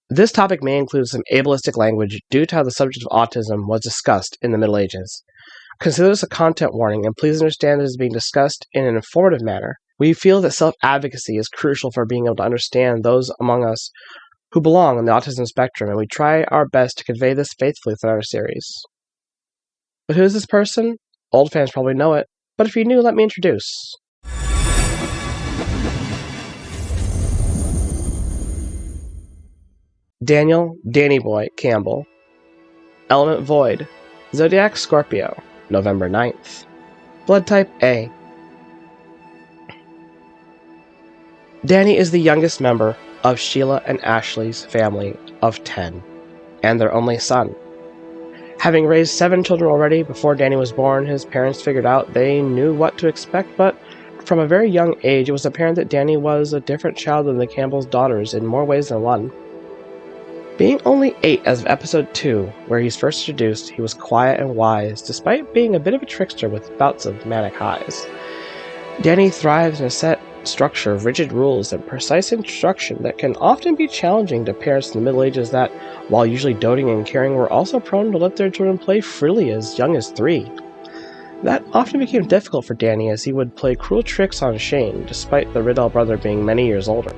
This topic may include some ableistic language due to how the subject of autism was discussed in the Middle Ages. Consider this a content warning, and please understand this is being discussed in an informative manner. We feel that self-advocacy is crucial for being able to understand those among us who belong on the autism spectrum, and we try our best to convey this faithfully throughout our series. But who is this person? Old fans probably know it, but if you're new, let me introduce. Daniel Danny Boy Campbell. Element Void. Zodiac Scorpio. November 9th. Blood type A. Danny is the youngest member of Sheila and Ashley's family of 10, and their only son. Having raised 7 children already before Danny was born, his parents figured out they knew what to expect, but from a very young age it was apparent that Danny was a different child than the Campbell's daughters in more ways than one. Being only 8 as of episode 2, where he's first introduced, he was quiet and wise, despite being a bit of a trickster with bouts of manic highs. Danny thrives in a set structure of rigid rules and precise instruction that can often be challenging to parents in the Middle Ages that, while usually doting and caring, were also prone to let their children play freely as young as 3. That often became difficult for Danny as he would play cruel tricks on Shane, despite the Riddell brother being many years older.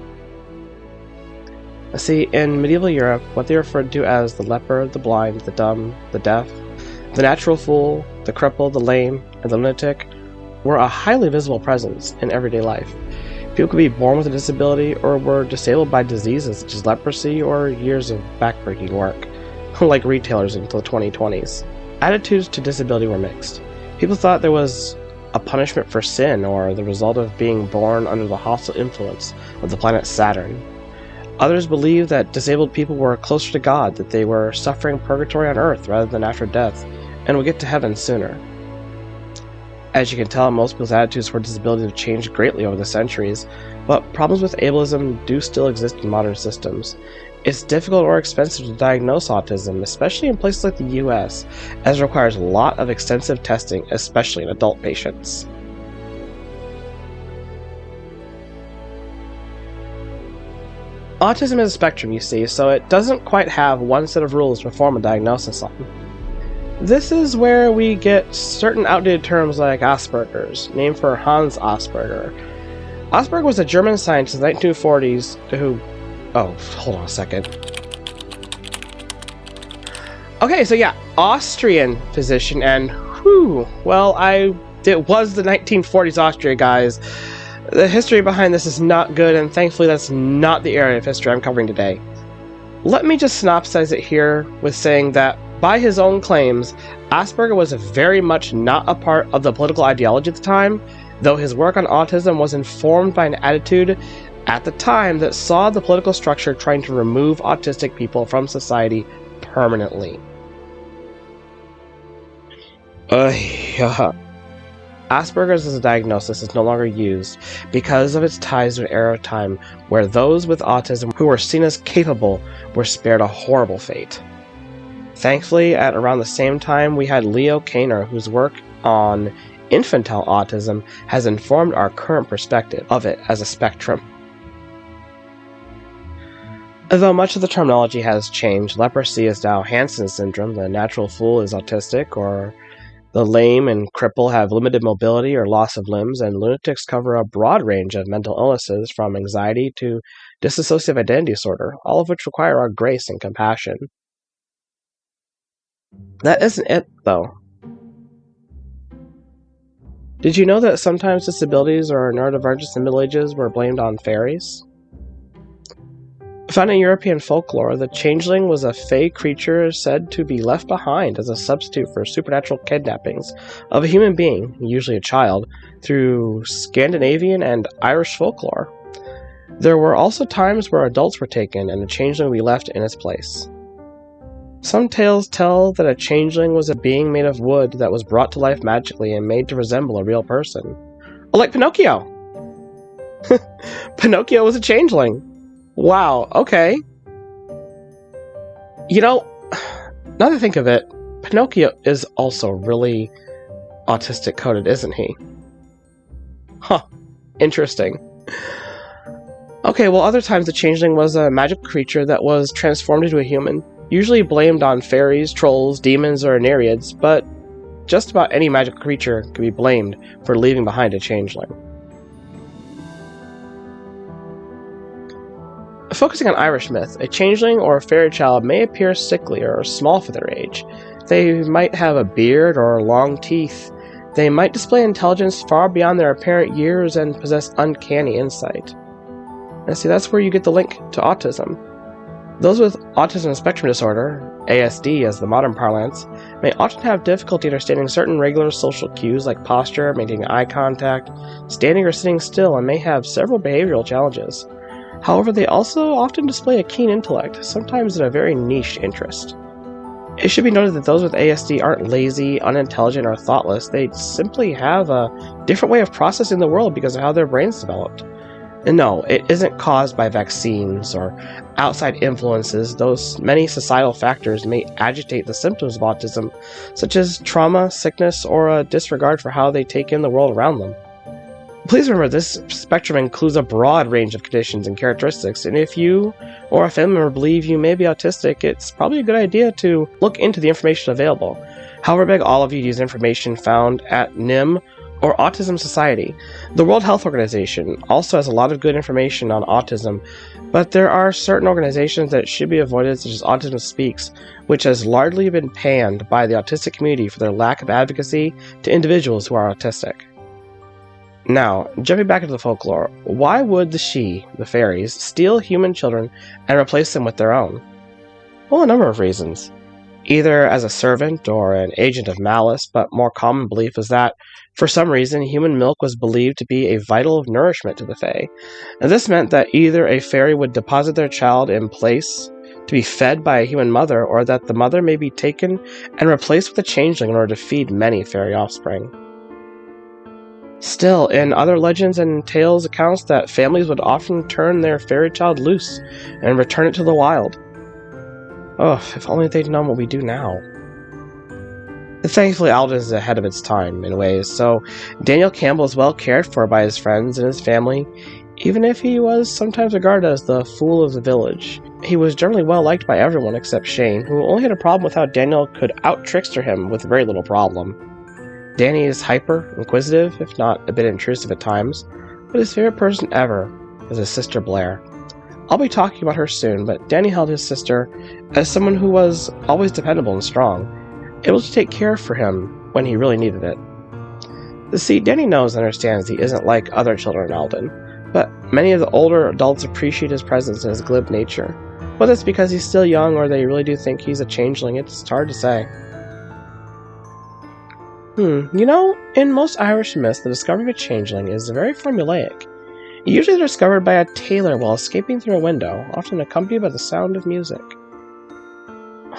See, in medieval Europe, what they referred to as the leper, the blind, the dumb, the deaf, the natural fool, the cripple, the lame, and the lunatic were a highly visible presence in everyday life. People could be born with a disability or were disabled by diseases such as leprosy or years of backbreaking work, like retailers until the 2020s. Attitudes to disability were mixed. People thought there was a punishment for sin or the result of being born under the hostile influence of the planet Saturn. Others believed that disabled people were closer to God, that they were suffering purgatory on Earth rather than after death, and would get to heaven sooner. As you can tell, most people's attitudes toward disability have changed greatly over the centuries, but problems with ableism do still exist in modern systems. It's difficult or expensive to diagnose autism, especially in places like the US, as it requires a lot of extensive testing, especially in adult patients. Autism is a spectrum, you see, so it doesn't quite have one set of rules to perform a diagnosis on. This is where we get certain outdated terms like Asperger's, named for Hans Asperger. Asperger was a German scientist in the 1940s who... Oh, hold on a second. Okay, so yeah, Austrian physician, and it was the 1940s Austria, guys. The history behind this is not good, and thankfully that's not the area of history I'm covering today. Let me just synopsize it here with saying that, by his own claims, Asperger was very much not a part of the political ideology at the time, though his work on autism was informed by an attitude at the time that saw the political structure trying to remove autistic people from society permanently. Asperger's as a diagnosis is no longer used because of its ties to an era of time where those with autism who were seen as capable were spared a horrible fate. Thankfully, at around the same time, we had Leo Kanner, whose work on infantile autism has informed our current perspective of it as a spectrum. Though much of the terminology has changed, leprosy is now Hansen syndrome, the natural fool is autistic, or the lame and cripple have limited mobility or loss of limbs, and lunatics cover a broad range of mental illnesses from anxiety to dissociative identity disorder, all of which require our grace and compassion. That isn't it, though. Did you know that sometimes disabilities or neurodivergence in the Middle Ages were blamed on fairies? Found in European folklore, the changeling was a fey creature said to be left behind as a substitute for supernatural kidnappings of a human being, usually a child, through Scandinavian and Irish folklore. There were also times where adults were taken and the changeling would be left in its place. Some tales tell that a changeling was a being made of wood that was brought to life magically and made to resemble a real person. Like Pinocchio! Pinocchio was a changeling! Wow, okay. You know, now that I think of it, Pinocchio is also really autistic coded, isn't he? Huh, interesting. Okay, well, other times the changeling was a magical creature that was transformed into a human, usually blamed on fairies, trolls, demons, or nereids, but just about any magical creature can be blamed for leaving behind a changeling. Focusing on Irish myth, a changeling or a fairy child may appear sickly or small for their age. They might have a beard or long teeth. They might display intelligence far beyond their apparent years and possess uncanny insight. And see, that's where you get the link to autism. Those with autism spectrum disorder, ASD as the modern parlance, may often have difficulty understanding certain regular social cues like posture, maintaining eye contact, standing or sitting still, and may have several behavioral challenges. However, they also often display a keen intellect, sometimes in a very niche interest. It should be noted that those with ASD aren't lazy, unintelligent, or thoughtless. They simply have a different way of processing the world because of how their brains developed. And no, it isn't caused by vaccines or outside influences. Those many societal factors may agitate the symptoms of autism, such as trauma, sickness, or a disregard for how they take in the world around them. Please remember, this spectrum includes a broad range of conditions and characteristics, and if you or a family member believe you may be autistic, it's probably a good idea to look into the information available. However, I beg all of you to use information found at NIM or Autism Society. The World Health Organization also has a lot of good information on autism, but there are certain organizations that should be avoided, such as Autism Speaks, which has largely been panned by the autistic community for their lack of advocacy to individuals who are autistic. Now, jumping back into the folklore, why would the fairies, steal human children and replace them with their own? Well, a number of reasons. Either as a servant or an agent of malice, but more common belief is that, for some reason, human milk was believed to be a vital nourishment to the fae. And this meant that either a fairy would deposit their child in place to be fed by a human mother, or that the mother may be taken and replaced with a changeling in order to feed many fairy offspring. Still, in other legends and tales accounts that families would often turn their fairy child loose and return it to the wild. Oh, if only they'd known what we do now. Thankfully, Alden is ahead of its time in ways, so Daniel Campbell is well cared for by his friends and his family, even if he was sometimes regarded as the fool of the village. He was generally well liked by everyone except Shane, who only had a problem with how Daniel could out-trickster him with very little problem. Danny is hyper, inquisitive, if not a bit intrusive at times, but his favorite person ever was his sister Blair. I'll be talking about her soon, but Danny held his sister as someone who was always dependable and strong, able to take care for him when he really needed it. See, Danny knows and understands he isn't like other children in Alden, but many of the older adults appreciate his presence and his glib nature. Whether it's because he's still young or they really do think he's a changeling, it's hard to say. In most Irish myths, the discovery of a changeling is very formulaic. Usually they're discovered by a tailor while escaping through a window, often accompanied by the sound of music.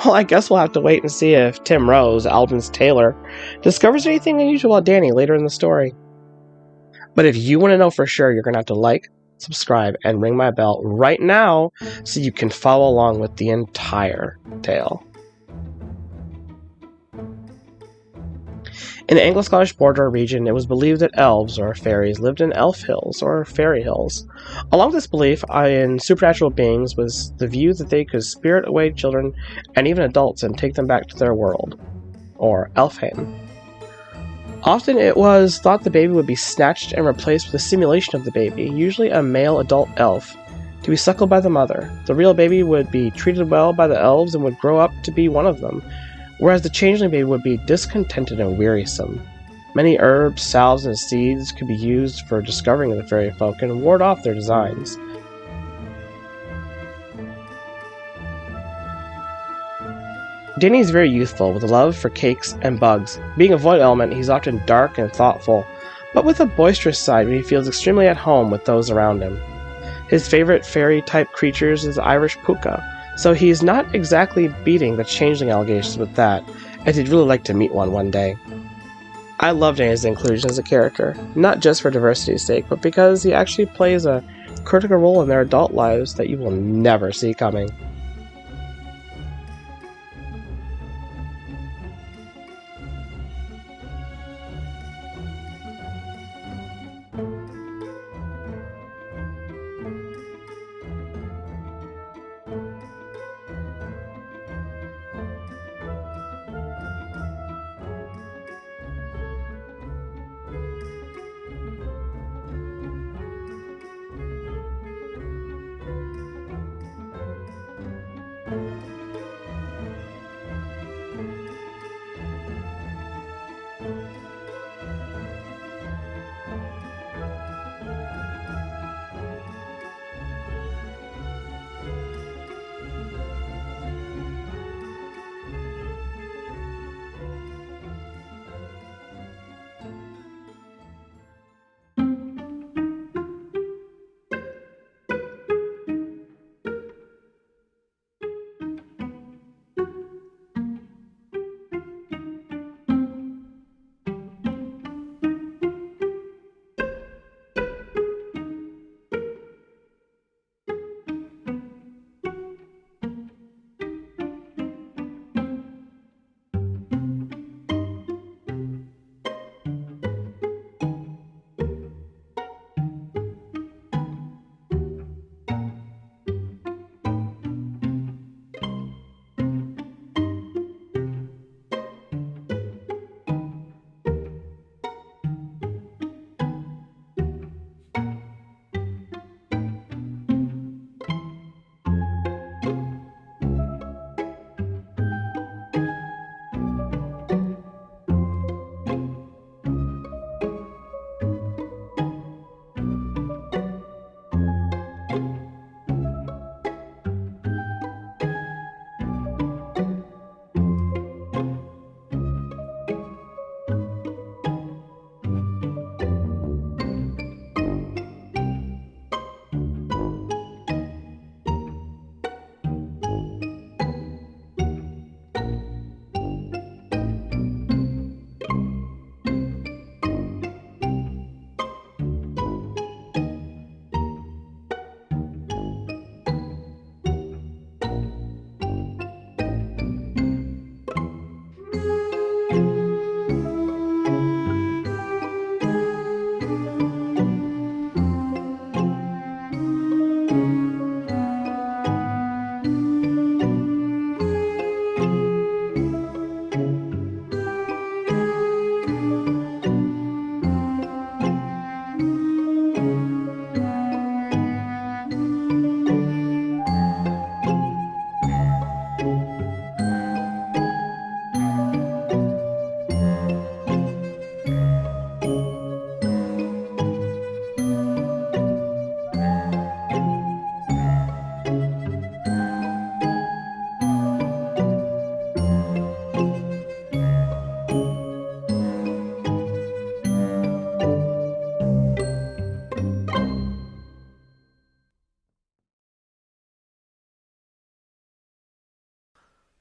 Well, I guess we'll have to wait and see if Tim Rose, Alden's tailor, discovers anything unusual about Danny later in the story. But if you want to know for sure, you're going to have to like, subscribe, and ring my bell right now so you can follow along with the entire tale. In the Anglo-Scottish border region, it was believed that elves, or fairies, lived in elf hills, or fairy hills. Along with this belief in supernatural beings was the view that they could spirit away children and even adults and take them back to their world, or Elfheim. Often it was thought the baby would be snatched and replaced with a simulation of the baby, usually a male adult elf, to be suckled by the mother. The real baby would be treated well by the elves and would grow up to be one of them, whereas the changeling baby would be discontented and wearisome. Many herbs, salves, and seeds could be used for discovering the fairy folk and ward off their designs. Danny is very youthful, with a love for cakes and bugs. Being a void element, he's often dark and thoughtful, but with a boisterous side where he feels extremely at home with those around him. His favorite fairy-type creatures is the Irish puka, so he's not exactly beating the changeling allegations with that, as he'd really like to meet one day. I love Danny's inclusion as a character, not just for diversity's sake, but because he actually plays a critical role in their adult lives that you will never see coming.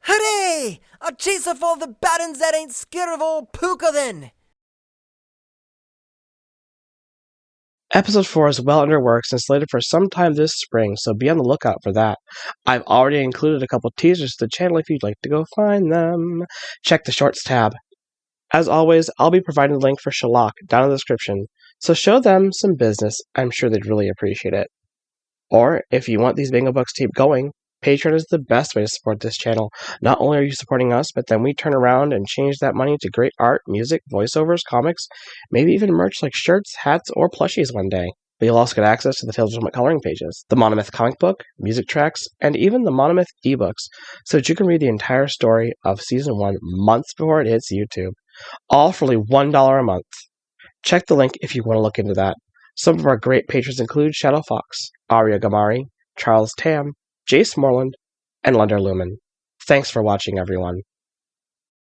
Hooray! I'll chase off all the bad uns that ain't scared of old Puka then! Episode 4 is well under works and slated for sometime this spring, so be on the lookout for that. I've already included a couple teasers to the channel if you'd like to go find them. Check the Shorts tab. As always, I'll be providing a link for Shalak down in the description, so show them some business. I'm sure they'd really appreciate it. Or, if you want these bingo books to keep going, Patreon is the best way to support this channel. Not only are you supporting us, but then we turn around and change that money to great art, music, voiceovers, comics, maybe even merch like shirts, hats, or plushies one day. But you'll also get access to the Tales of Atonement coloring pages, the Monomyth comic book, music tracks, and even the Monomyth ebooks, so that you can read the entire story of Season 1 months before it hits YouTube. All for only $1 a month. Check the link if you want to look into that. Some of our great patrons include Shadow Fox, Arya Gamari, Charles Tam, Jace Morland, and Lunder Lumen. Thanks for watching, everyone.